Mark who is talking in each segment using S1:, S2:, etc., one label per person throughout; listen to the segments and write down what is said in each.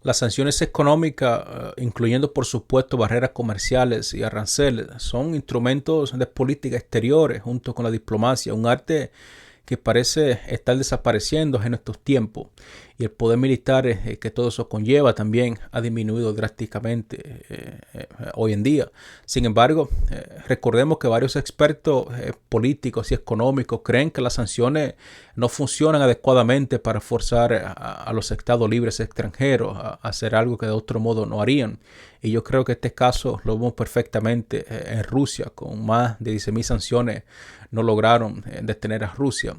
S1: Las sanciones económicas, incluyendo por supuesto barreras comerciales y aranceles, son instrumentos de política exteriores junto con la diplomacia, un arte que parece estar desapareciendo en estos tiempos. Y el poder militar que todo eso conlleva también ha disminuido drásticamente hoy en día. Sin embargo, recordemos que varios expertos políticos y económicos creen que las sanciones no funcionan adecuadamente para forzar a los estados libres extranjeros a hacer algo que de otro modo no harían. Y yo creo que este caso lo vemos perfectamente en Rusia, con más de 10.000 sanciones no lograron detener a Rusia,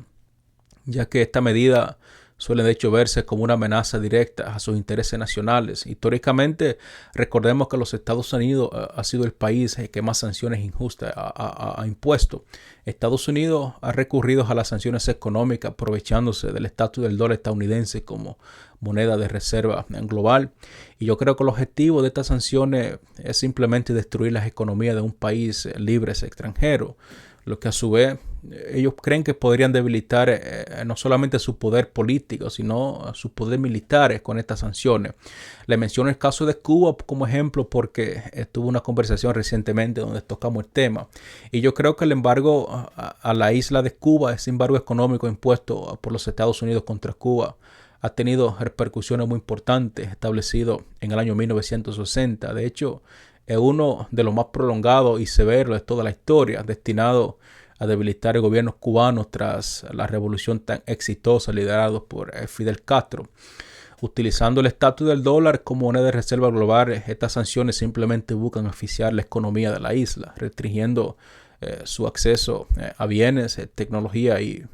S1: ya que esta medida suele de hecho verse como una amenaza directa a sus intereses nacionales. Históricamente, recordemos que los Estados Unidos ha sido el país que más sanciones injustas ha impuesto. Estados Unidos ha recurrido a las sanciones económicas aprovechándose del estatus del dólar estadounidense como moneda de reserva global. Y yo creo que el objetivo de estas sanciones es simplemente destruir las economías de un país libre extranjero, lo que a su vez ellos creen que podrían debilitar no solamente su poder político, sino su poder militar con estas sanciones. Le menciono el caso de Cuba como ejemplo porque tuve una conversación recientemente donde tocamos el tema. Y yo creo que el embargo a la isla de Cuba, ese embargo económico impuesto por los Estados Unidos contra Cuba, ha tenido repercusiones muy importantes, establecido en el año 1960. De hecho, es uno de los más prolongados y severos de toda la historia, destinado a debilitar el gobierno cubano tras la revolución tan exitosa liderada por Fidel Castro. Utilizando el estatus del dólar como moneda de reserva global, estas sanciones simplemente buscan asfixiar la economía de la isla, restringiendo su acceso a bienes, tecnología y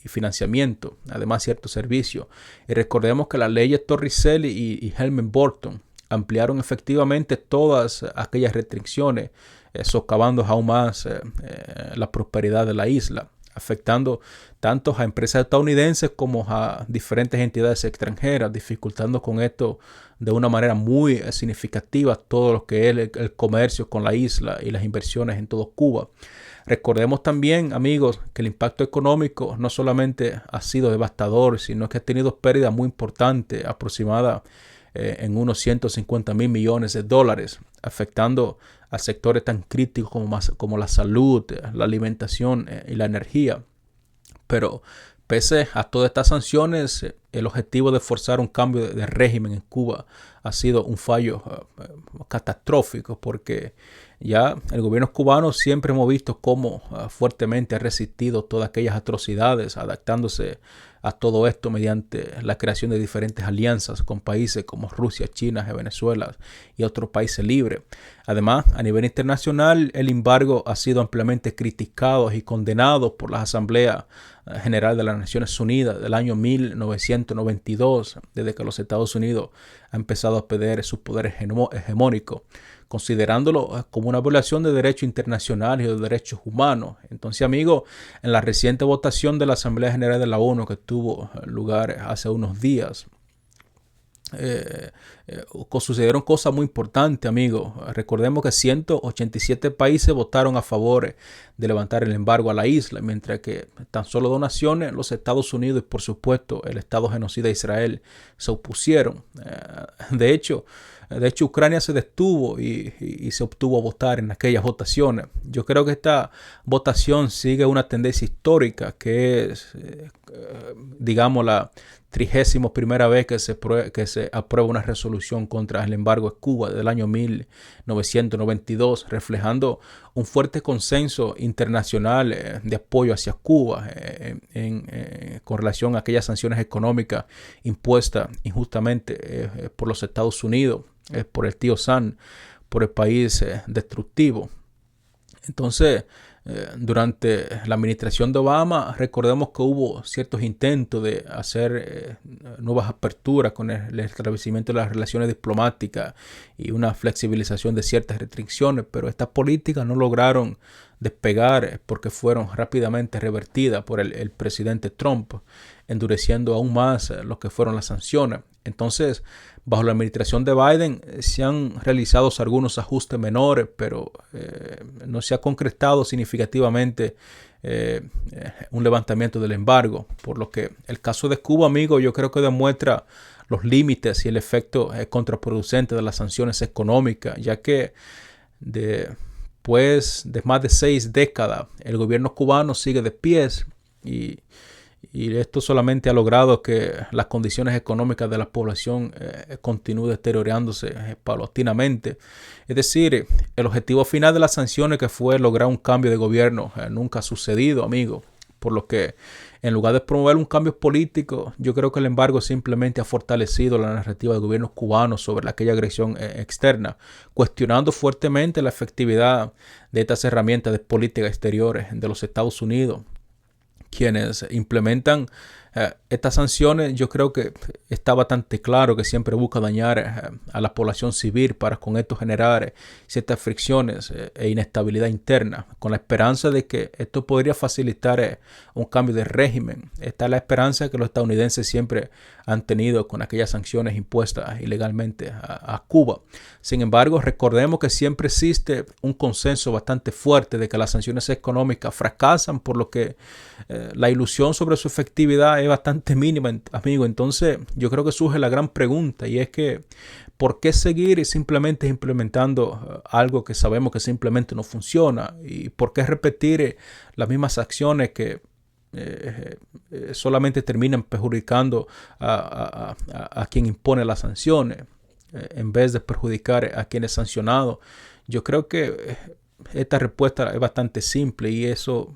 S1: financiamiento, además ciertos servicios. Y recordemos que las leyes Torricelli y Helmer-Burton ampliaron efectivamente todas aquellas restricciones, socavando aún más la prosperidad de la isla, afectando tanto a empresas estadounidenses como a diferentes entidades extranjeras, dificultando con esto de una manera muy significativa todo lo que es el comercio con la isla y las inversiones en todo Cuba. Recordemos también, amigos, que el impacto económico no solamente ha sido devastador, sino que ha tenido pérdidas muy importantes, aproximadas en unos 150.000 millones de dólares, afectando a sectores tan críticos como la salud, la alimentación y la energía. Pero pese a todas estas sanciones, el objetivo de forzar un cambio de régimen en Cuba ha sido un fallo catastrófico, porque ya el gobierno cubano siempre hemos visto cómo fuertemente ha resistido todas aquellas atrocidades, adaptándose a todo esto mediante la creación de diferentes alianzas con países como Rusia, China, Venezuela y otros países libres. Además, a nivel internacional, el embargo ha sido ampliamente criticado y condenado por la Asamblea General de las Naciones Unidas del año 1992, desde que los Estados Unidos han empezado a perder su poder hegemónico, considerándolo como una violación de derechos internacionales y de derechos humanos. Entonces, amigos, en la reciente votación de la Asamblea General de la ONU que tuvo lugar hace unos días, sucedieron cosas muy importantes, amigos. Recordemos que 187 países votaron a favor de levantar el embargo a la isla, mientras que tan solo 2 naciones, los Estados Unidos y por supuesto el Estado genocida de Israel, se opusieron. De hecho, Ucrania se detuvo y se obtuvo a votar en aquellas votaciones. Yo creo que esta votación sigue una tendencia histórica que es, digamos, la 31ª vez que se aprueba una resolución contra el embargo de Cuba del año 1992, reflejando un fuerte consenso internacional de apoyo hacia Cuba con relación a aquellas sanciones económicas impuestas injustamente por los Estados Unidos, por el tío Sam, por el país destructivo. Entonces, durante la administración de Obama, recordemos que hubo ciertos intentos de hacer nuevas aperturas con el establecimiento de las relaciones diplomáticas y una flexibilización de ciertas restricciones, pero estas políticas no lograron despegar porque fueron rápidamente revertidas por el presidente Trump, endureciendo aún más lo que fueron las sanciones. Entonces, bajo la administración de Biden se han realizado algunos ajustes menores, pero no se ha concretado significativamente un levantamiento del embargo, por lo que el caso de Cuba, amigo, yo creo que demuestra los límites y el efecto contraproducente de las sanciones económicas, ya que después de más de 6 décadas el gobierno cubano sigue de pies y esto solamente ha logrado que las condiciones económicas de la población continúen deteriorándose paulatinamente. Es decir, el objetivo final de las sanciones, que fue lograr un cambio de gobierno, nunca ha sucedido, amigo. Por lo que, en lugar de promover un cambio político, yo creo que el embargo simplemente ha fortalecido la narrativa del gobierno cubano sobre aquella agresión externa, cuestionando fuertemente la efectividad de estas herramientas de política exteriores de los Estados Unidos. Quienes implementan estas sanciones, yo creo que está bastante claro que siempre busca dañar a la población civil para con esto generar ciertas fricciones e inestabilidad interna, con la esperanza de que esto podría facilitar un cambio de régimen. Esta es la esperanza que los estadounidenses siempre han tenido con aquellas sanciones impuestas ilegalmente a Cuba. Sin embargo, recordemos que siempre existe un consenso bastante fuerte de que las sanciones económicas fracasan, por lo que la ilusión sobre su efectividad es bastante mínima, amigo. Entonces, yo creo que surge la gran pregunta, y es que ¿por qué seguir simplemente implementando algo que sabemos que simplemente no funciona? ¿Y por qué repetir las mismas acciones que solamente terminan perjudicando a quien impone las sanciones en vez de perjudicar a quien es sancionado? Yo creo que esta respuesta es bastante simple, y eso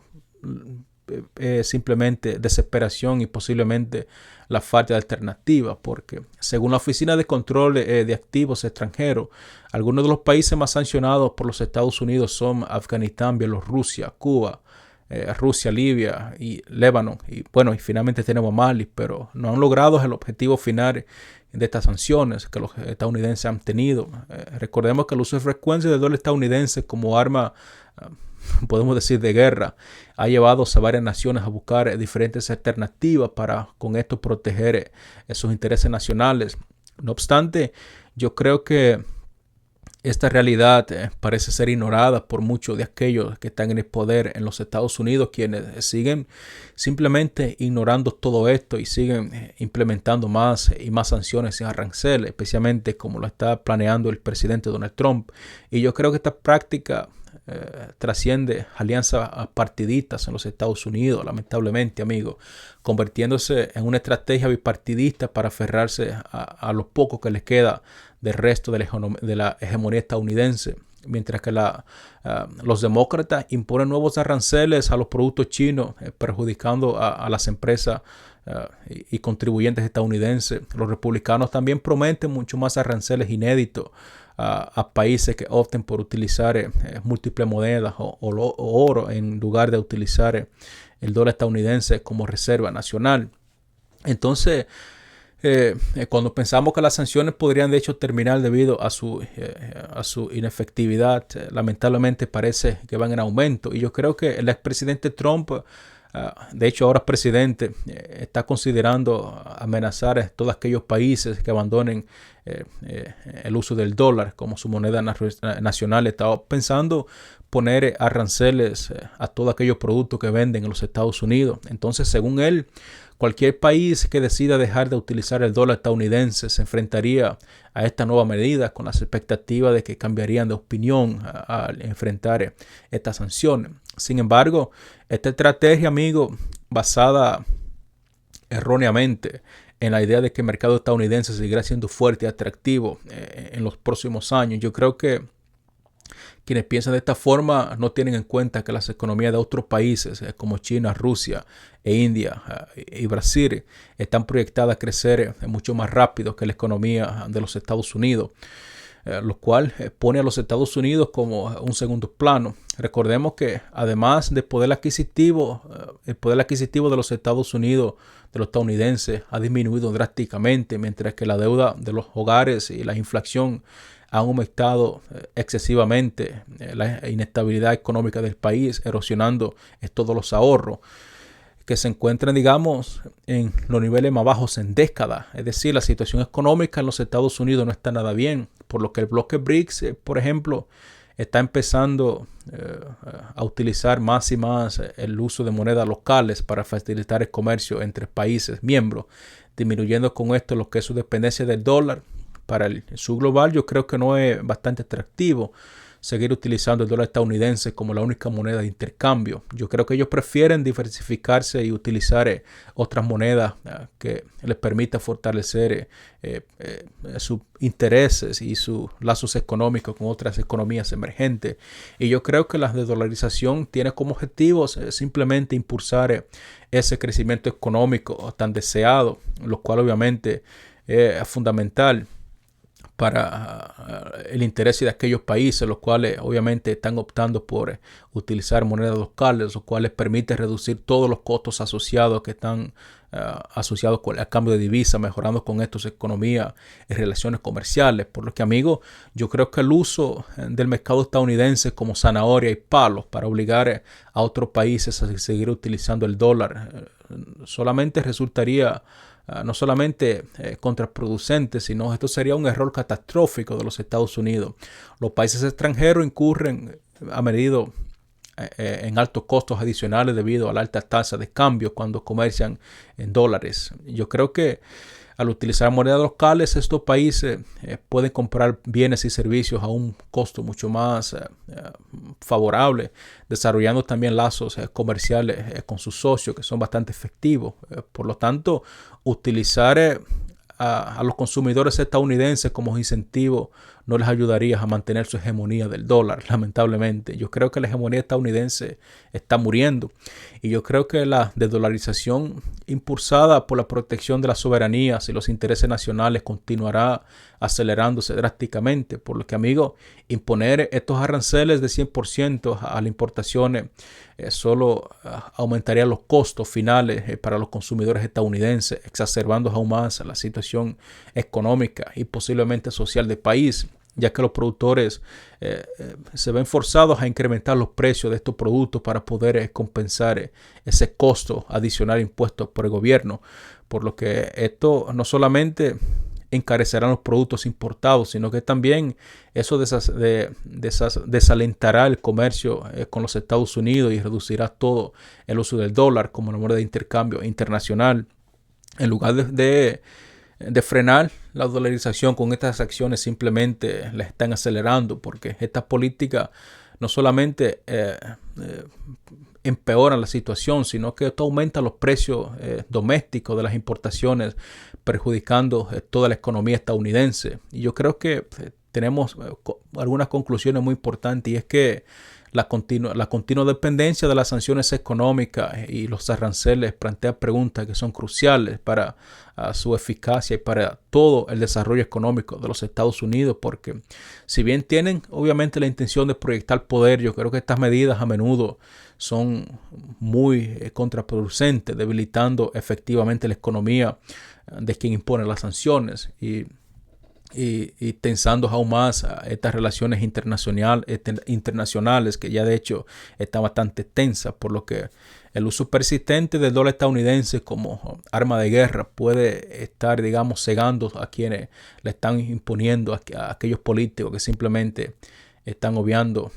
S1: es simplemente desesperación y posiblemente la falta de alternativa, porque según la Oficina de Control de Activos Extranjeros, algunos de los países más sancionados por los Estados Unidos son Afganistán, Bielorrusia, Cuba, Rusia, Libia y Líbano, y bueno, y finalmente tenemos Mali, pero no han logrado el objetivo final de estas sanciones que los estadounidenses han tenido. Recordemos que el uso de frecuencia del dólar estadounidense como arma, podemos decir, de guerra, ha llevado a varias naciones a buscar diferentes alternativas para con esto proteger sus intereses nacionales. No obstante, yo creo que esta realidad parece ser ignorada por muchos de aquellos que están en el poder en los Estados Unidos, quienes siguen simplemente ignorando todo esto y siguen implementando más y más sanciones y aranceles, especialmente como lo está planeando el presidente Donald Trump. Y yo creo que esta práctica trasciende alianzas partidistas en los Estados Unidos, lamentablemente, amigo, convirtiéndose en una estrategia bipartidista para aferrarse a lo poco que les queda del resto de la hegemonía estadounidense, mientras que los demócratas imponen nuevos aranceles a los productos chinos, perjudicando a las empresas y contribuyentes estadounidenses. Los republicanos también prometen mucho más aranceles inéditos a países que opten por utilizar múltiples monedas o oro en lugar de utilizar el dólar estadounidense como reserva nacional. Entonces, cuando pensamos que las sanciones podrían de hecho terminar debido a su inefectividad, lamentablemente parece que van en aumento. Y yo creo que el expresidente Trump, de hecho ahora presidente, está considerando amenazar a todos aquellos países que abandonen el uso del dólar como su moneda nacional. Está pensando poner aranceles a todos aquellos productos que venden en los Estados Unidos. Entonces, según él, cualquier país que decida dejar de utilizar el dólar estadounidense se enfrentaría a esta nueva medida con las expectativas de que cambiarían de opinión al enfrentar estas sanciones. Sin embargo, esta estrategia, amigo, basada erróneamente en la idea de que el mercado estadounidense seguirá siendo fuerte y atractivo en los próximos años, yo creo que quienes piensan de esta forma no tienen en cuenta que las economías de otros países como China, Rusia e India y Brasil están proyectadas a crecer mucho más rápido que la economía de los Estados Unidos, lo cual pone a los Estados Unidos como un segundo plano. Recordemos que además del poder adquisitivo, el poder adquisitivo de los Estados Unidos, de los estadounidenses, ha disminuido drásticamente, mientras que la deuda de los hogares y la inflación han aumentado excesivamente, la inestabilidad económica del país, erosionando todos los ahorros que se encuentran, digamos, en los niveles más bajos en décadas. Es decir, la situación económica en los Estados Unidos no está nada bien, por lo que el bloque BRICS, por ejemplo, está empezando a utilizar más y más el uso de monedas locales para facilitar el comercio entre países miembros, disminuyendo con esto lo que es su dependencia del dólar. Para el sur global yo creo que no es bastante atractivo seguir utilizando el dólar estadounidense como la única moneda de intercambio. Yo creo que ellos prefieren diversificarse y utilizar otras monedas que les permita fortalecer sus intereses y sus lazos económicos con otras economías emergentes. Y yo creo que la desdolarización tiene como objetivo simplemente impulsar ese crecimiento económico tan deseado, lo cual obviamente es fundamental para el interés de aquellos países, los cuales obviamente están optando por utilizar monedas locales, los cuales permite reducir todos los costos asociados que están asociados con el cambio de divisa, mejorando con esto su economía y relaciones comerciales. Por lo que, amigos, yo creo que el uso del mercado estadounidense como zanahoria y palos para obligar a otros países a seguir utilizando el dólar solamente resultaría no solamente contraproducente, sino esto sería un error catastrófico de los Estados Unidos. Los países extranjeros incurren a menudo en altos costos adicionales debido a la alta tasa de cambio cuando comercian en dólares. Yo creo que al utilizar monedas locales, estos países pueden comprar bienes y servicios a un costo mucho más favorable, desarrollando también lazos comerciales con sus socios que son bastante efectivos. Por lo tanto, utilizar a los consumidores estadounidenses como incentivo no les ayudaría a mantener su hegemonía del dólar, lamentablemente. Yo creo que la hegemonía estadounidense está muriendo y yo creo que la desdolarización impulsada por la protección de las soberanías y los intereses nacionales continuará acelerándose drásticamente, por lo que, amigos, imponer estos aranceles de 100% a las importaciones solo aumentaría los costos finales para los consumidores estadounidenses, exacerbando aún más la situación económica y posiblemente social del país, ya que los productores se ven forzados a incrementar los precios de estos productos para poder compensar ese costo adicional impuesto por el gobierno. Por lo que esto no solamente encarecerán los productos importados, sino que también eso desalentará el comercio con los Estados Unidos y reducirá todo el uso del dólar como moneda de intercambio internacional. En lugar de frenar la dolarización con estas acciones, simplemente las están acelerando, porque estas políticas no solamente empeoran la situación, sino que esto aumenta los precios domésticos de las importaciones, perjudicando toda la economía estadounidense. Y yo creo que tenemos algunas conclusiones muy importantes, y es que la continua dependencia de las sanciones económicas y los aranceles plantea preguntas que son cruciales para su eficacia y para todo el desarrollo económico de los Estados Unidos, porque si bien tienen obviamente la intención de proyectar poder, yo creo que estas medidas a menudo son muy contraproducentes, debilitando efectivamente la economía de quien impone las sanciones y tensando aún más estas relaciones internacionales que ya de hecho están bastante tensas, por lo que el uso persistente del dólar estadounidense como arma de guerra puede estar, digamos, cegando a quienes le están imponiendo a aquellos políticos que simplemente están obviando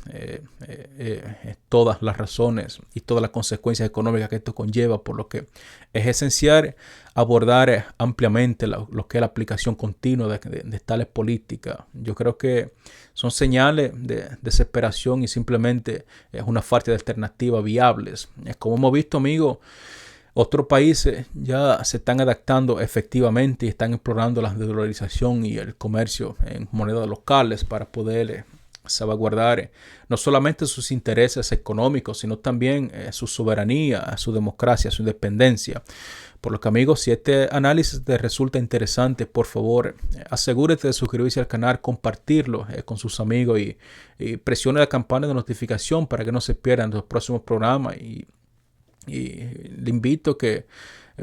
S1: todas las razones y todas las consecuencias económicas que esto conlleva, por lo que es esencial abordar ampliamente lo que es la aplicación continua de tales políticas. Yo creo que son señales de desesperación y simplemente es una falta de alternativas viables. Como hemos visto, amigos, otros países ya se están adaptando efectivamente y están explorando la desdolarización y el comercio en monedas locales para poder salvaguardar no solamente sus intereses económicos, sino también su soberanía, su democracia, su independencia. Por lo que, amigos, si este análisis te resulta interesante, por favor, asegúrate de suscribirse al canal, compartirlo con sus amigos y presione la campana de notificación para que no se pierdan los próximos programas. Y le invito a que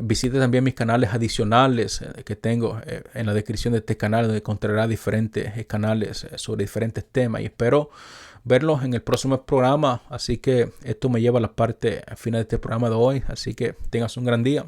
S1: visite también mis canales adicionales que tengo en la descripción de este canal, donde encontrará diferentes canales sobre diferentes temas, y espero verlos en el próximo programa. Así que esto me lleva a la parte final de este programa de hoy, así que tengas un gran día.